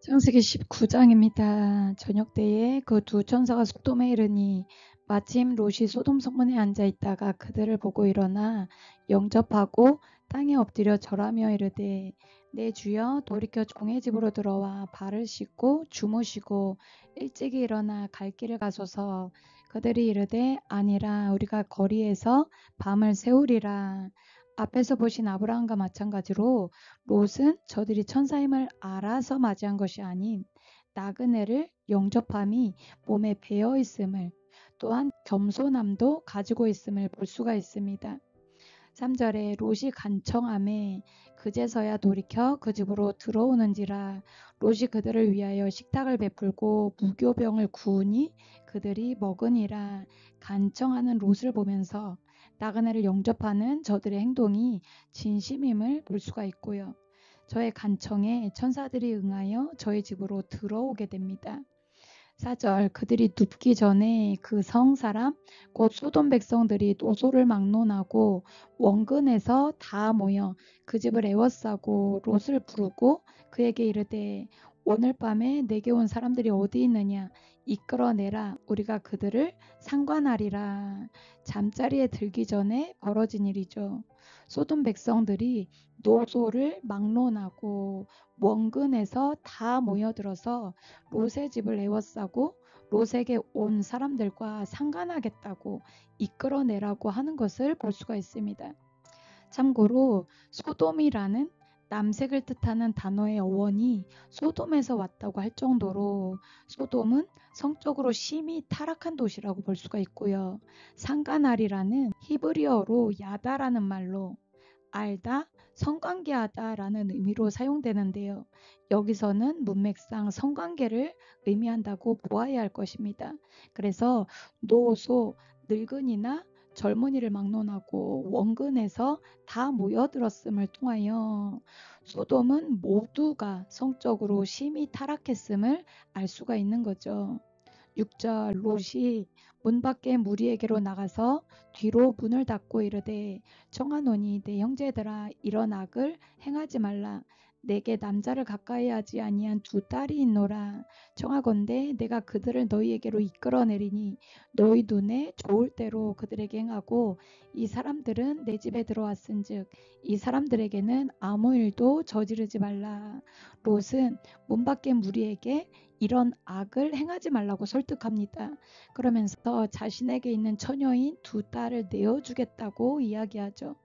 창세기 19장입니다. 저녁 때에 그 두 천사가 소돔에 이르니 마침 롯이 소돔 성문에 앉아 있다가 그들을 보고 일어나 영접하고 땅에 엎드려 절하며 이르되 내 주여 돌이켜 종의 집으로 들어와 발을 씻고 주무시고 일찍이 일어나 갈 길을 가소서. 그들이 이르되 아니라 우리가 거리에서 밤을 새우리라. 앞에서 보신 아브라함과 마찬가지로 롯은 저들이 천사임을 알아서 맞이한 것이 아닌 나그네를 영접함이 몸에 배어 있음을, 또한 겸손함도 가지고 있음을 볼 수가 있습니다. 3절에 롯이 간청함에 그제서야 돌이켜 그 집으로 들어오는지라. 롯이 그들을 위하여 식탁을 베풀고 무교병을 구우니 그들이 먹으니라. 간청하는 롯을 보면서 나그네를 영접하는 저들의 행동이 진심임을 볼 수가 있고요. 저의 간청에 천사들이 응하여 저희 집으로 들어오게 됩니다. 4절 그들이 눕기 전에 그 성 사람 곧 소돔 백성들이 노소를 막론하고 원근에서 다 모여 그 집을 에워싸고 롯을 부르고 그에게 이르되 오늘 밤에 내게 온 사람들이 어디 있느냐 이끌어내라 우리가 그들을 상관하리라. 잠자리에 들기 전에 벌어진 일이죠. 소돔 백성들이 노소를 막론하고 원근에서 다 모여들어서 롯의 집을 에워싸고 롯에게 온 사람들과 상관하겠다고 이끌어내라고 하는 것을 볼 수가 있습니다. 참고로 소돔이라는 남색을 뜻하는 단어의 어원이 소돔에서 왔다고 할 정도로 소돔은 성적으로 심히 타락한 도시라고 볼 수가 있고요. 상가날이라는 히브리어로 야다라는 말로 알다, 성관계하다라는 의미로 사용되는데요. 여기서는 문맥상 성관계를 의미한다고 보아야 할 것입니다. 그래서 노소, 늙은이나 젊은이를 막론하고 원근에서 다 모여들었음을 통하여 소돔은 모두가 성적으로 심히 타락했음을 알 수가 있는 거죠. 6절 롯이 문 밖에 무리에게로 나가서 뒤로 문을 닫고 이르되 청하노니 내 형제들아 이런 악을 행하지 말라. 내게 남자를 가까이 하지 아니한 두 딸이 있노라. 청하건대 내가 그들을 너희에게로 이끌어내리니 너희 눈에 좋을 대로 그들에게 행하고 이 사람들은 내 집에 들어왔은즉 이 사람들에게는 아무 일도 저지르지 말라. 롯은 문 밖에 무리에게 이런 악을 행하지 말라고 설득합니다. 그러면서 자신에게 있는 처녀인 두 딸을 내어주겠다고 이야기하죠.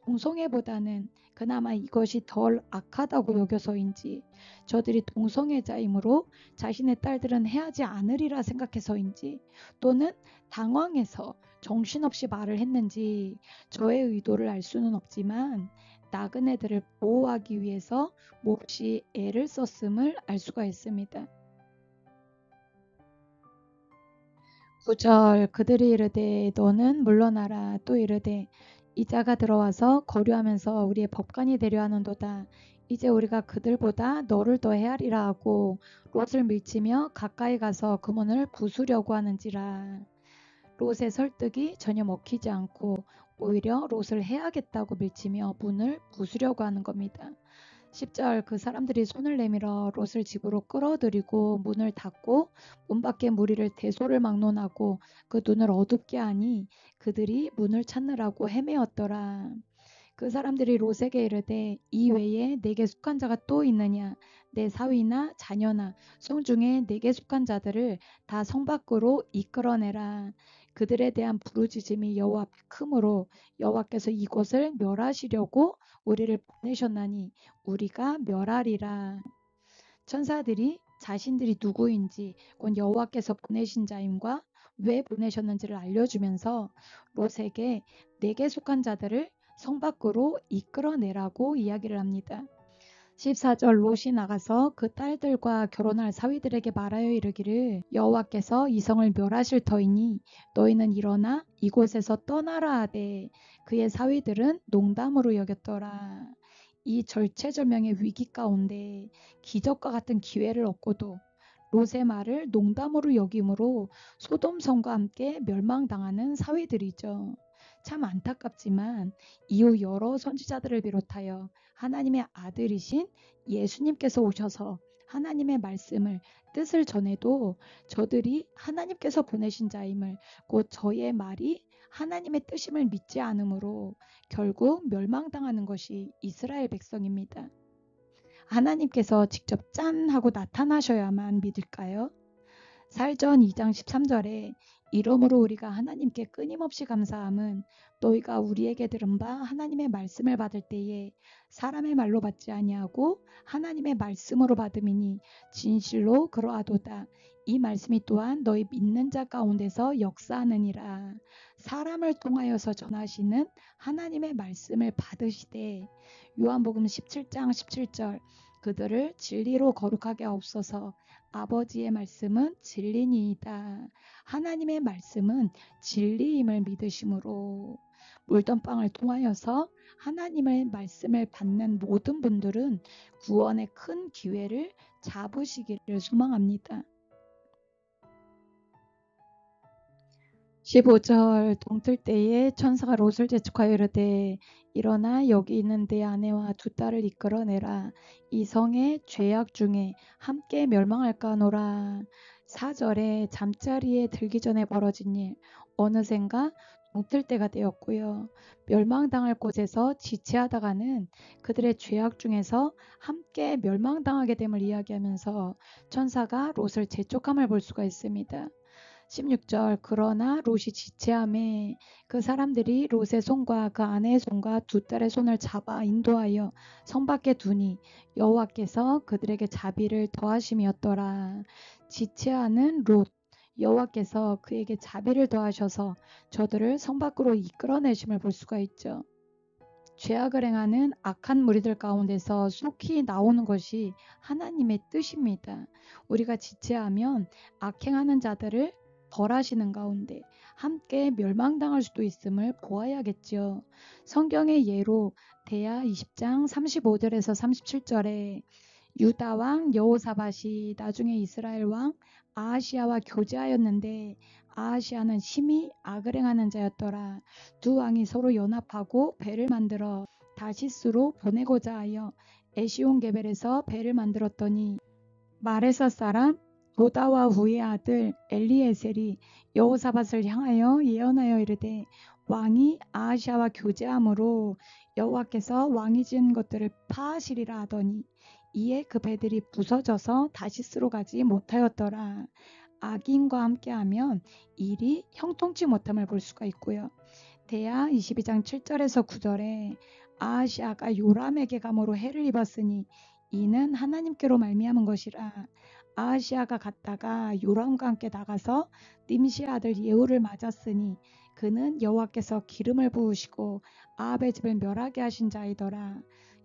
동성애보다는 그나마 이것이 덜 악하다고 여겨서인지 저들이 동성애자이므로 자신의 딸들은 해하지 않으리라 생각해서인지 또는 당황해서 정신없이 말을 했는지 저의 의도를 알 수는 없지만 나그네들을 보호하기 위해서 몹시 애를 썼음을 알 수가 있습니다. 9절 그들이 이르되 너는 물러나라. 또 이르되 이자가 들어와서 거류하면서 우리의 법관이 되려 하는도다. 이제 우리가 그들보다 너를 더 헤아리라 하고 롯을 밀치며 가까이 가서 그 문을 부수려고 하는지라. 롯의 설득이 전혀 먹히지 않고 오히려 롯을 해야겠다고 밀치며 문을 부수려고 하는 겁니다. 10절 그 사람들이 손을 내밀어 롯을 집으로 끌어들이고 문을 닫고 문 밖에 무리를 대소를 막론하고 그 눈을 어둡게 하니 그들이 문을 찾느라고 헤매었더라. 그 사람들이 롯에게 이르되 이 외에 내게 속한 자가 또 있느냐 내 사위나 자녀나 성 중에 내게 속한 자들을 다 성 밖으로 이끌어내라. 그들에 대한 부르짖음이 여호와 앞에 크므로 여호와께서 이곳을 멸하시려고 우리를 보내셨나니 우리가 멸하리라. 천사들이 자신들이 누구인지 곧 여호와께서 보내신 자임과 왜 보내셨는지를 알려주면서 롯에게 내게 속한 자들을 성 밖으로 이끌어내라고 이야기를 합니다. 14절 롯이 나가서 그 딸들과 결혼할 사위들에게 말하여 이르기를 여호와께서 이 성을 멸하실 터이니 너희는 일어나 이곳에서 떠나라 하되 그의 사위들은 농담으로 여겼더라. 이 절체절명의 위기 가운데 기적과 같은 기회를 얻고도 롯의 말을 농담으로 여김으로 소돔 성과 함께 멸망당하는 사위들이죠. 참 안타깝지만 이후 여러 선지자들을 비롯하여 하나님의 아들이신 예수님께서 오셔서 하나님의 말씀을 뜻을 전해도 저들이 하나님께서 보내신 자임을 곧 저의 말이 하나님의 뜻임을 믿지 않으므로 결국 멸망당하는 것이 이스라엘 백성입니다. 하나님께서 직접 짠 하고 나타나셔야만 믿을까요? 사전 2장 13절에 이러므로 우리가 하나님께 끊임없이 감사함은 너희가 우리에게 들은 바 하나님의 말씀을 받을 때에 사람의 말로 받지 아니하고 하나님의 말씀으로 받음이니 진실로 그러하도다. 이 말씀이 또한 너희 믿는 자 가운데서 역사하느니라. 사람을 통하여서 전하시는 하나님의 말씀을 받으시되 요한복음 17장 17절 그들을 진리로 거룩하게 하옵소서. 아버지의 말씀은 진리니이다. 하나님의 말씀은 진리임을 믿으심으로 물던 빵을 통하여서 하나님의 말씀을 받는 모든 분들은 구원의 큰 기회를 잡으시기를 소망합니다. 15절 동틀 때에 천사가 롯을 재촉하여 이르되 일어나 여기 있는 내 아내와 두 딸을 이끌어내라. 이 성의 죄악 중에 함께 멸망할까 하노라. 4절에 잠자리에 들기 전에 벌어진 일 어느샌가 동틀 때가 되었고요. 멸망당할 곳에서 지체하다가는 그들의 죄악 중에서 함께 멸망당하게 됨을 이야기하면서 천사가 롯을 재촉함을 볼 수가 있습니다. 16절 그러나 롯이 지체함에 그 사람들이 롯의 손과 그 아내의 손과 두 딸의 손을 잡아 인도하여 성 밖에 두니 여호와께서 그들에게 자비를 더하심이었더라. 지체하는 롯 여호와께서 그에게 자비를 더하셔서 저들을 성 밖으로 이끌어내심을 볼 수가 있죠. 죄악을 행하는 악한 무리들 가운데서 속히 나오는 것이 하나님의 뜻입니다. 우리가 지체하면 악행하는 자들을 벌하시는 가운데 함께 멸망당할 수도 있음을 보아야겠죠. 성경의 예로 대하 20장 35절에서 37절에 유다 왕 여호사밧이 나중에 이스라엘 왕 아하시아와 교제하였는데 아하시아는 심히 악을 행하는 자였더라. 두 왕이 서로 연합하고 배를 만들어 다시스로 보내고자 하여 에시온게벨에서 배를 만들었더니 마레사 사람 도다와 후의 아들 엘리에셀이 여호사밧을 향하여 예언하여 이르되 왕이 아하시아와 교제함으로 여호와께서 왕이 지은 것들을 파하시리라 하더니 이에 그 배들이 부서져서 다시스로 가지 못하였더라. 악인과 함께하면 일이 형통치 못함을 볼 수가 있고요. 대하 22장 7절에서 9절에 아하시아가 요람에게 감으로 해를 입었으니 이는 하나님께로 말미암은 것이라. 아하시아가 갔다가 요람과 함께 나가서 님시의 아들 예후를 맞았으니 그는 여호와께서 기름을 부으시고 아합의 집을 멸하게 하신 자이더라.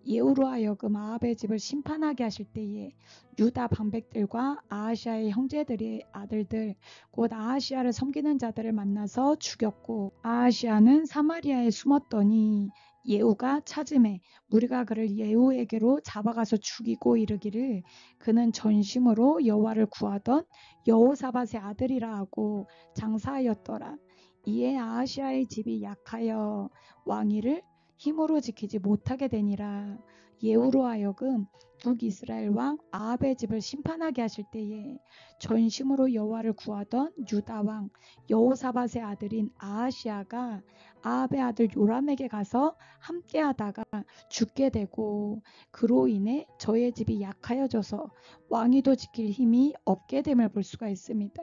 예후로 하여금 아합의 집을 심판하게 하실 때에 유다 방백들과 아하시아의 형제들의 아들들 곧 아하시아를 섬기는 자들을 만나서 죽였고 아하시아는 사마리아에 숨었더니 예후가 찾음에 무리가 그를 예후에게로 잡아가서 죽이고 이르기를 그는 전심으로 여호와를 구하던 여호사밧의 아들이라 하고 장사하였더라. 이에 아하시아의 집이 약하여 왕위를 힘으로 지키지 못하게 되니라. 예후로 하여금 북이스라엘 왕 아합의 집을 심판하게 하실 때에 전심으로 여호와를 구하던 유다 왕 여호사밧의 아들인 아하시아가 아합의 아들 요람에게 가서 함께하다가 죽게 되고 그로 인해 저의 집이 약하여져서 왕위도 지킬 힘이 없게 됨을 볼 수가 있습니다.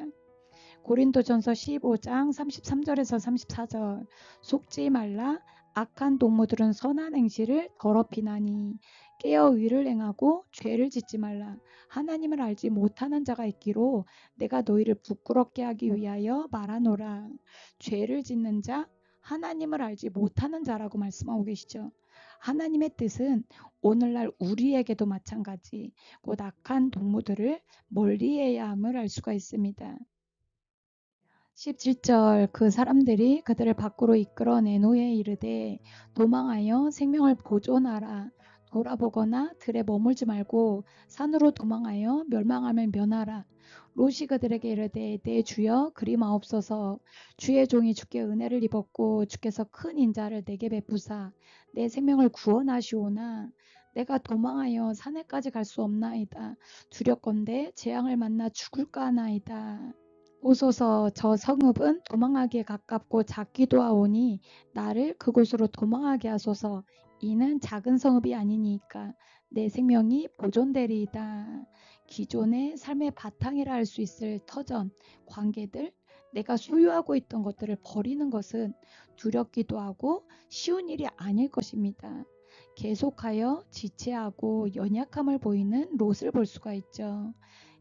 고린도전서 15장 33절에서 34절 속지 말라 악한 동무들은 선한 행실을 더럽히나니 깨어 의를 행하고 죄를 짓지 말라. 하나님을 알지 못하는 자가 있기로 내가 너희를 부끄럽게 하기 위하여 말하노라. 죄를 짓는 자 하나님을 알지 못하는 자라고 말씀하고 계시죠. 하나님의 뜻은 오늘날 우리에게도 마찬가지 곧 악한 동무들을 멀리해야 함을 알 수가 있습니다. 17절 그 사람들이 그들을 밖으로 이끌어낸 후에 이르되 도망하여 생명을 보존하라. 돌아보거나 들에 머물지 말고 산으로 도망하여 멸망함을 면하라. 롯이 그들에게 이르되 내 주여 그리 마옵소서. 주의 종이 주께 은혜를 입었고 주께서 큰 인자를 내게 베푸사 내 생명을 구원하시오나 내가 도망하여 산에까지 갈 수 없나이다. 두렵건대 재앙을 만나 죽을까 하나이다. 오소서 저 성읍은 도망하기에 가깝고 작기도 하오니 나를 그곳으로 도망하게 하소서. 이는 작은 성읍이 아니니까 내 생명이 보존되리이다. 기존의 삶의 바탕이라 할 수 있을 터전, 관계들, 내가 소유하고 있던 것들을 버리는 것은 두렵기도 하고 쉬운 일이 아닐 것입니다. 계속하여 지체하고 연약함을 보이는 롯을 볼 수가 있죠.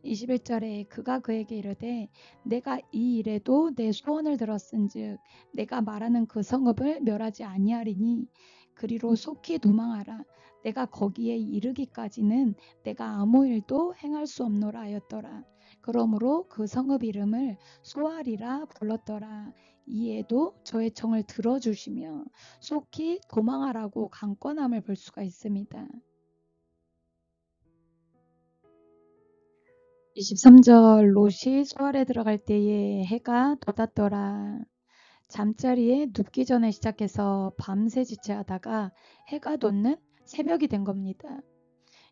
21절에 그가 그에게 이르되 내가 이 일에도 내 소원을 들었은즉 내가 말하는 그 성읍을 멸하지 아니하리니 그리로 속히 도망하라. 내가 거기에 이르기까지는 내가 아무 일도 행할 수 없노라 하였더라. 그러므로 그 성읍 이름을 소알이라 불렀더라. 이에도 저의 청을 들어주시며 속히 도망하라고 강권함을 볼 수가 있습니다. 23절 롯이 소알에 들어갈 때에 해가 돋았더라. 잠자리에 눕기 전에 시작해서 밤새 지체하다가 해가 돋는 새벽이 된 겁니다.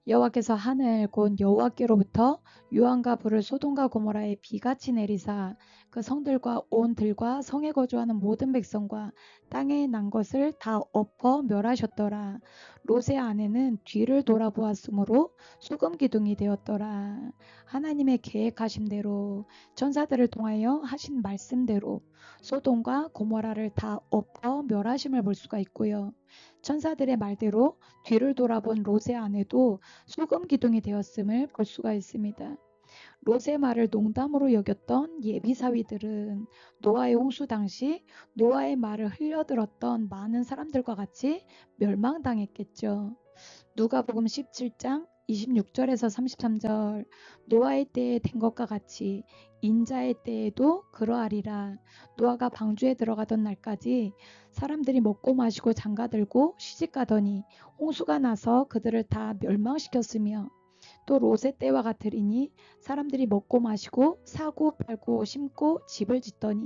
여호와께서 하늘 곧 여호와께로부터 유황과 불을 소돔과 고모라에 비같이 내리사 그 성들과 온 들과 성에 거주하는 모든 백성과 땅에 난 것을 다 엎어 멸하셨더라. 롯의 아내는 뒤를 돌아보았으므로 소금 기둥이 되었더라. 하나님의 계획하심대로 천사들을 통하여 하신 말씀대로 소돔과 고모라를 다 엎어 멸하심을 볼 수가 있고요. 천사들의 말대로 뒤를 돌아본 롯의 아내도 소금 기둥이 되었음을 볼 수가 있습니다. 롯의 말을 농담으로 여겼던 예비사위들은 노아의 홍수 당시 노아의 말을 흘려들었던 많은 사람들과 같이 멸망당했겠죠. 누가복음 17장 26절에서 33절 노아의 때에 된 것과 같이 인자의 때에도 그러하리라. 노아가 방주에 들어가던 날까지 사람들이 먹고 마시고 장가들고 시집가더니 홍수가 나서 그들을 다 멸망시켰으며 또 롯의 때와 같으리니 사람들이 먹고 마시고 사고 팔고 심고 집을 짓더니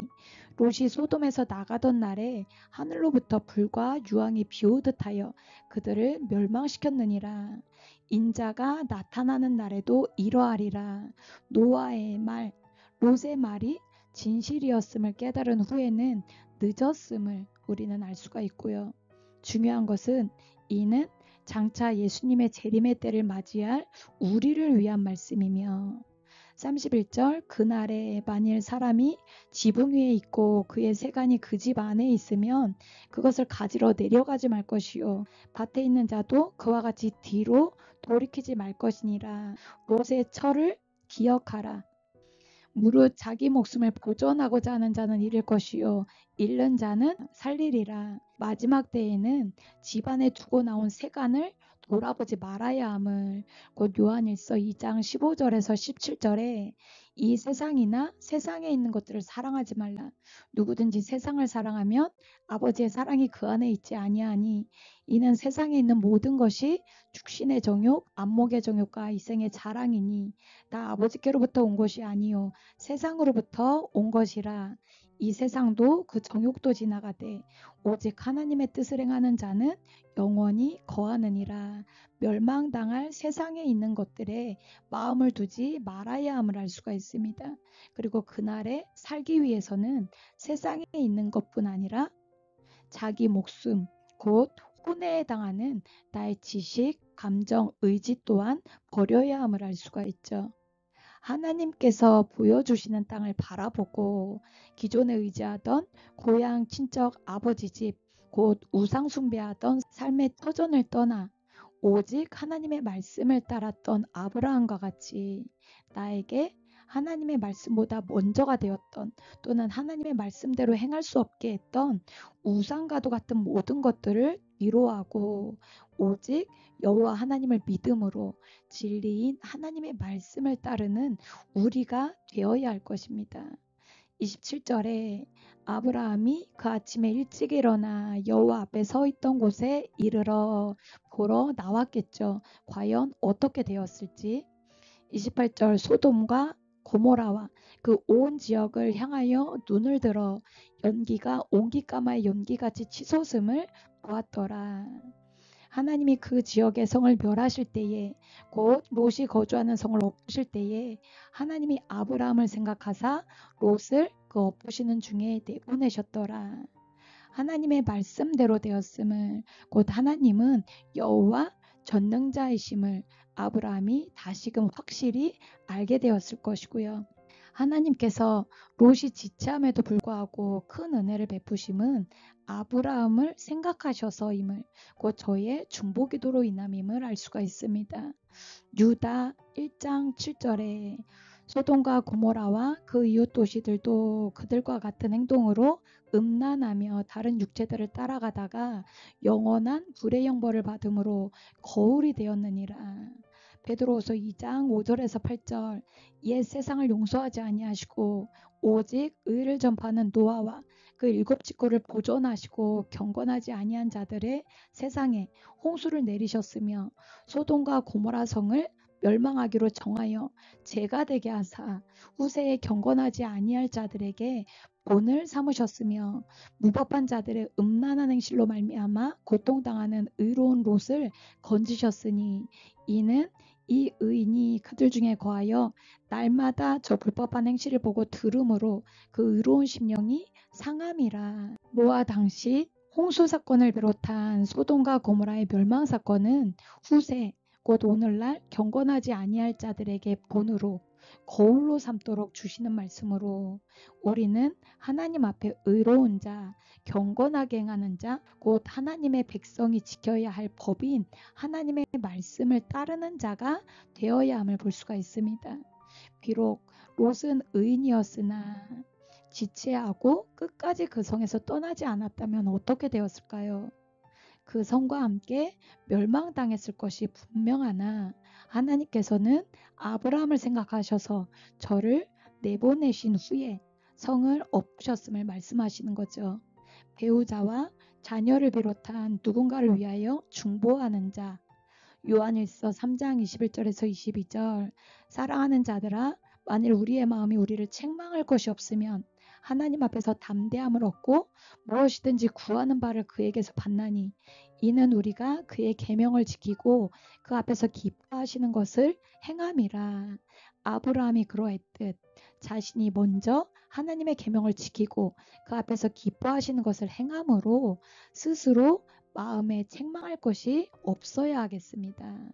롯이 소돔에서 나가던 날에 하늘로부터 불과 유황이 비오듯 하여 그들을 멸망시켰느니라. 인자가 나타나는 날에도 이러하리라. 노아의 말, 롯의 말이 진실이었음을 깨달은 후에는 늦었음을 우리는 알 수가 있고요. 중요한 것은 이는 장차 예수님의 재림의 때를 맞이할 우리를 위한 말씀이며 31절 그날에 만일 사람이 지붕 위에 있고 그의 세간이 그 집 안에 있으면 그것을 가지러 내려가지 말 것이요 밭에 있는 자도 그와 같이 뒤로 돌이키지 말 것이니라. 롯의 철을 기억하라. 무릇 자기 목숨을 보존하고자 하는 자는 잃을 것이요 잃는 자는 살리리라. 마지막 때에는 집안에 두고 나온 세간을 돌아보지 말아야 함을 곧 요한일서 2장 15절에서 17절에 이 세상이나 세상에 있는 것들을 사랑하지 말라. 누구든지 세상을 사랑하면 아버지의 사랑이 그 안에 있지 아니하니 이는 세상에 있는 모든 것이 죽신의 정욕, 안목의 정욕과 이생의 자랑이니 다 아버지께로부터 온 것이 아니요 세상으로부터 온 것이라. 이 세상도 그 정욕도 지나가되 오직 하나님의 뜻을 행하는 자는 영원히 거하느니라. 멸망당할 세상에 있는 것들에 마음을 두지 말아야 함을 알 수가 있습니다. 그리고 그날에 살기 위해서는 세상에 있는 것뿐 아니라 자기 목숨 곧 혼애에 당하는 나의 지식, 감정, 의지 또한 버려야 함을 알 수가 있죠. 하나님께서 보여주시는 땅을 바라보고 기존에 의지하던 고향, 친척, 아버지 집, 곧 우상 숭배하던 삶의 터전을 떠나 오직 하나님의 말씀을 따랐던 아브라함과 같이 나에게 하나님의 말씀보다 먼저가 되었던 또는 하나님의 말씀대로 행할 수 없게 했던 우상과도 같은 모든 것들을 위로하고 오직 여호와 하나님을 믿음으로 진리인 하나님의 말씀을 따르는 우리가 되어야 할 것입니다. 27절에 아브라함이 그 아침에 일찍 일어나 여호와 앞에 서 있던 곳에 이르러 보러 나왔겠죠. 과연 어떻게 되었을지. 28절 소돔과 고모라와 그 온 지역을 향하여 눈을 들어 연기가 온기가마의 연기같이 치솟음을 보았더라. 하나님이 그 지역의 성을 멸하실 때에 곧 롯이 거주하는 성을 엎으실 때에 하나님이 아브라함을 생각하사 롯을 그 엎으시는 중에 내보내셨더라. 하나님의 말씀대로 되었음을 곧 하나님은 여호와 전능자이심을 아브라함이 다시금 확실히 알게 되었을 것이고요. 하나님께서 롯이 지체함에도 불구하고 큰 은혜를 베푸심은 아브라함을 생각하셔서임을 곧 저의 중보기도로 인함임을 알 수가 있습니다. 유다 1장 7절에 소돔과 고모라와 그 이웃 도시들도 그들과 같은 행동으로 음란하며 다른 육체들을 따라가다가 영원한 불의 형벌을 받음으로 거울이 되었느니라. 베드로후서 2장 5절에서 8절 옛 세상을 용서하지 아니하시고 오직 의를 전파하는 노아와 그 일곱 직구를 보존하시고 경건하지 아니한 자들의 세상에 홍수를 내리셨으며 소돔과 고모라 성을 멸망하기로 정하여 죄가 되게 하사 후세에 경건하지 아니할 자들에게 본을 삼으셨으며 무법한 자들의 음란한 행실로 말미암아 고통당하는 의로운 롯을 건지셨으니 이는 이 의인이 그들 중에 거하여 날마다 저 불법한 행실을 보고 들음으로 그 의로운 심령이 상함이라. 노아 당시 홍수 사건을 비롯한 소돔과 고모라의 멸망 사건은 후세 곧 오늘날 경건하지 아니할 자들에게 본으로 거울로 삼도록 주시는 말씀으로 우리는 하나님 앞에 의로운 자, 경건하게 행하는 자, 곧 하나님의 백성이 지켜야 할 법인 하나님의 말씀을 따르는 자가 되어야 함을 볼 수가 있습니다. 비록 롯은 의인이었으나 지체하고 끝까지 그 성에서 떠나지 않았다면 어떻게 되었을까요? 그 성과 함께 멸망당했을 것이 분명하나 하나님께서는 아브라함을 생각하셔서 저를 내보내신 후에 성을 엎으셨음을 말씀하시는 거죠. 배우자와 자녀를 비롯한 누군가를 위하여 중보하는 자. 요한일서 3장 21절에서 22절 사랑하는 자들아 만일 우리의 마음이 우리를 책망할 것이 없으면 하나님 앞에서 담대함을 얻고 무엇이든지 구하는 바를 그에게서 받나니 이는 우리가 그의 계명을 지키고 그 앞에서 기뻐하시는 것을 행함이라. 아브라함이 그러했듯 자신이 먼저 하나님의 계명을 지키고 그 앞에서 기뻐하시는 것을 행함으로 스스로 마음에 책망할 것이 없어야 하겠습니다.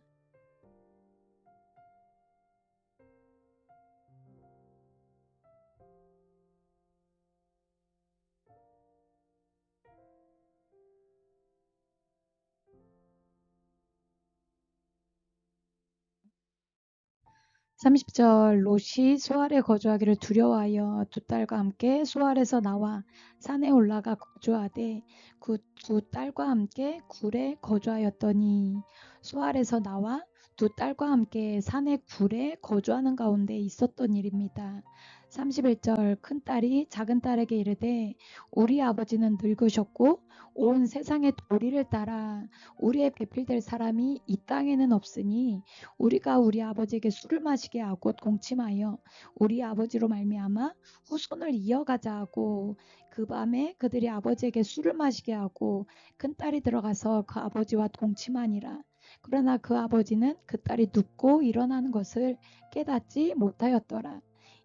30절 롯이 소알에 거주하기를 두려워하여 두 딸과 함께 소알에서 나와 산에 올라가 거주하되 그 두 딸과 함께 굴에 거주하였더니 소알에서 나와 두 딸과 함께 산의 굴에 거주하는 가운데 있었던 일입니다. 31절 큰딸이 작은딸에게 이르되 우리 아버지는 늙으셨고 온 세상의 도리를 따라 우리의 배필될 사람이 이 땅에는 없으니 우리가 우리 아버지에게 술을 마시게 하고 동침하여 우리 아버지로 말미암아 후손을 이어가자 하고 그 밤에 그들이 아버지에게 술을 마시게 하고 큰딸이 들어가서 그 아버지와 동침하니라. 그러나 그 아버지는 그 딸이 눕고 일어나는 것을 깨닫지 못하였더라.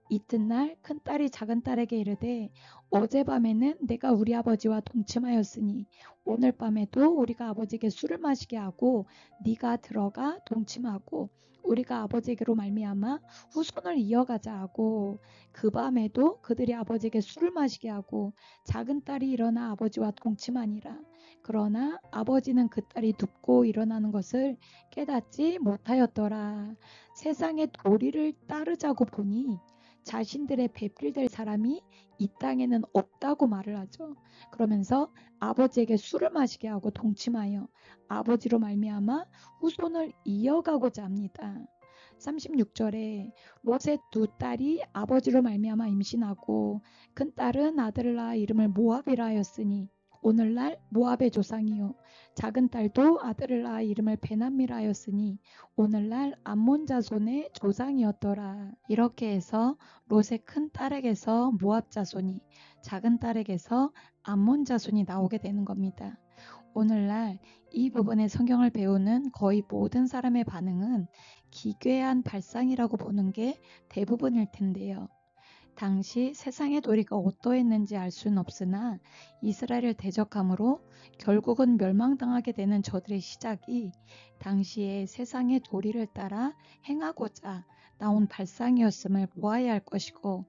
이튿날 큰딸이 작은딸에게 이르되 어젯밤에는 내가 우리 아버지와 동침하였으니 오늘 밤에도 우리가 아버지에게 술을 마시게 하고 네가 들어가 동침하고 우리가 아버지에게로 말미암아 후손을 이어가자 하고 그 밤에도 그들이 아버지에게 술을 마시게 하고 작은딸이 일어나 아버지와 동침하니라. 그러나 아버지는 그 딸이 눕고 일어나는 것을 깨닫지 못하였더라. 세상의 도리를 따르자고 보니 자신들의 배필될 사람이 이 땅에는 없다고 말을 하죠. 그러면서 아버지에게 술을 마시게 하고 동침하여 아버지로 말미암아 후손을 이어가고자 합니다. 36절에 롯의 두 딸이 아버지로 말미암아 임신하고 큰 딸은 아들을 낳아 이름을 모압이라 하였으니 오늘날 모압의 조상이요 작은 딸도 아들을 낳아 이름을 베나미라 하였으니 오늘날 암몬 자손의 조상이었더라. 이렇게 해서 롯의 큰 딸에게서 모압 자손이 작은 딸에게서 암몬 자손이 나오게 되는 겁니다. 오늘날 이 부분의 성경을 배우는 거의 모든 사람의 반응은 기괴한 발상이라고 보는 게 대부분일 텐데요. 당시 세상의 도리가 어떠했는지 알 수는 없으나 이스라엘을 대적함으로 결국은 멸망당하게 되는 저들의 시작이 당시의 세상의 도리를 따라 행하고자 나온 발상이었음을 보아야 할 것이고,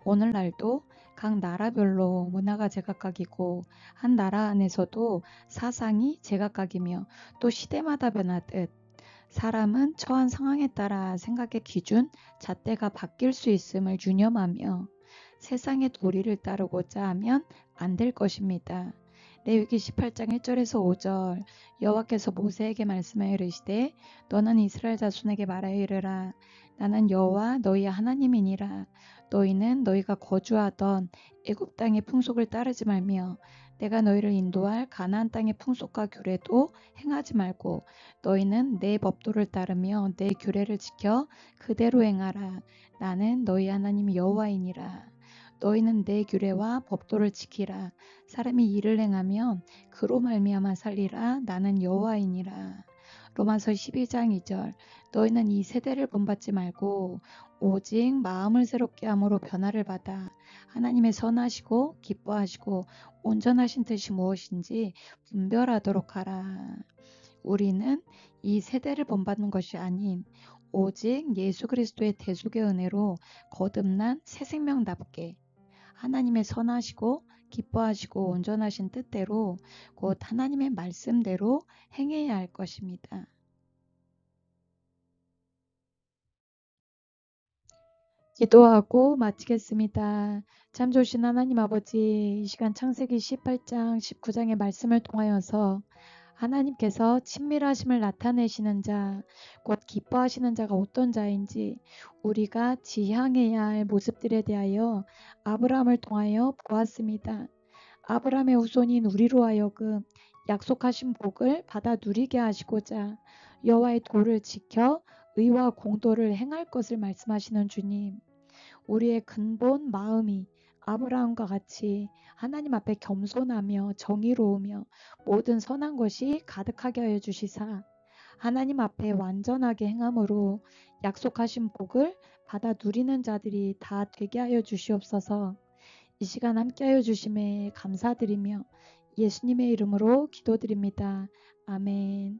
오늘날도 각 나라별로 문화가 제각각이고 한 나라 안에서도 사상이 제각각이며 또 시대마다 변하듯 사람은 처한 상황에 따라 생각의 기준, 잣대가 바뀔 수 있음을 유념하며 세상의 도리를 따르고자 하면 안 될 것입니다. 레위기 18장 1절에서 5절 여호와께서 모세에게 말씀하여 이르시되 너는 이스라엘 자손에게 말하여 이르라. 나는 여호와 너희의 하나님이니라. 너희는 너희가 거주하던 애굽 땅의 풍속을 따르지 말며 내가 너희를 인도할 가나안 땅의 풍속과 규례도 행하지 말고 너희는 내 법도를 따르며 내 규례를 지켜 그대로 행하라. 나는 너희 하나님 여호와이니라. 너희는 내 규례와 법도를 지키라. 사람이 이를 행하면 그로 말미암아 살리라. 나는 여호와이니라. 로마서 12장 2절 너희는 이 세대를 본받지 말고 오직 마음을 새롭게 함으로 변화를 받아 하나님의 선하시고 기뻐하시고 온전하신 뜻이 무엇인지 분별하도록 하라. 우리는 이 세대를 본받는 것이 아닌 오직 예수 그리스도의 대속의 은혜로 거듭난 새 생명답게 하나님의 선하시고 기뻐하시고 온전하신 뜻대로 곧 하나님의 말씀대로 행해야 할 것입니다. 기도하고 마치겠습니다. 참 좋으신 하나님 아버지, 이 시간 창세기 18장, 19장의 말씀을 통하여서 하나님께서 친밀하심을 나타내시는 자, 곧 기뻐하시는 자가 어떤 자인지 우리가 지향해야 할 모습들에 대하여 아브라함을 통하여 보았습니다. 아브라함의 후손인 우리로 하여금 약속하신 복을 받아 누리게 하시고자 여호와의 도를 지켜 의와 공도를 행할 것을 말씀하시는 주님. 우리의 근본 마음이 아브라함과 같이 하나님 앞에 겸손하며 정의로우며 모든 선한 것이 가득하게 하여 주시사 하나님 앞에 완전하게 행함으로 약속하신 복을 받아 누리는 자들이 다 되게 하여 주시옵소서. 이 시간 함께하여 주심에 감사드리며 예수님의 이름으로 기도드립니다. 아멘.